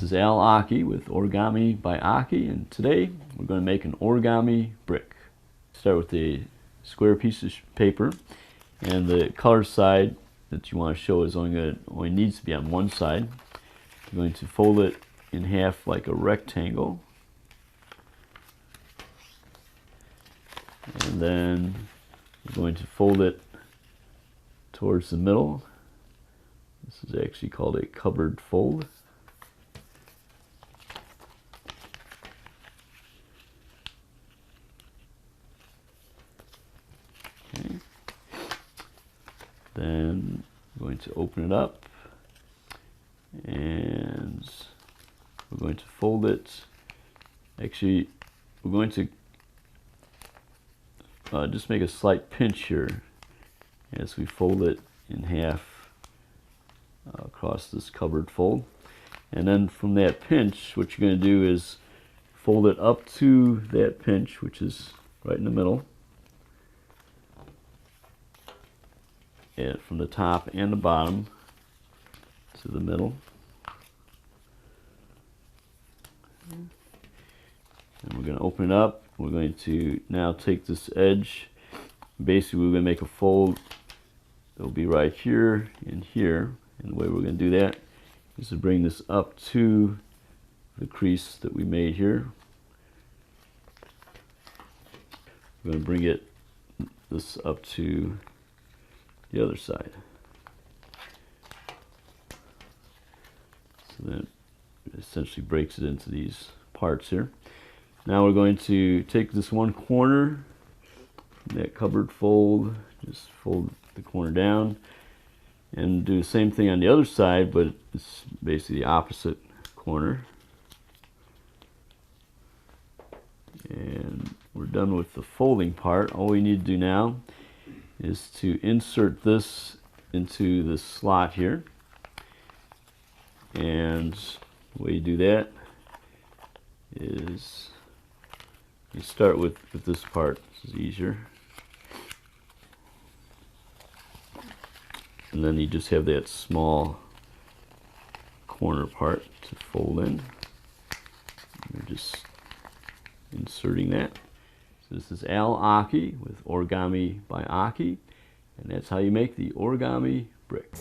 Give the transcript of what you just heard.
is Al Aki with Origami by Aki, and today we're going to make an origami brick. Start with a square piece of paper, and the color side that you want to show is only needs to be on one side. You're going to fold it in half like a rectangle, and then you're going to fold it towards the middle. This is actually called a cupboard fold. Okay. Then I'm going to open it up, and we're going to fold it. Actually, we're going to just make a slight pinch here as we fold it in half across this cupboard fold. And then from that pinch, what you're going to do is fold it up to that pinch, which is right in the middle, and from the top and the bottom to the middle. And we're going to open it up. We're going to now take this edge. Basically, we're going to make a fold. It'll be right here and here. And the way we're going to do that is to bring this up to the crease that we made here. We're going to bring this up to the other side. So then it essentially breaks it into these parts here. Now we're going to take this one corner, that cupboard fold, just fold the corner down, and do the same thing on the other side, but it's basically the opposite corner. And we're done with the folding part. All we need to do now is to insert this into this slot here. And the way you do that is you start with this part. This is easier. And then you just have that small corner part to fold in. You're just inserting that. So this is Al Aki with Origami by Aki, and that's how you make the origami brick.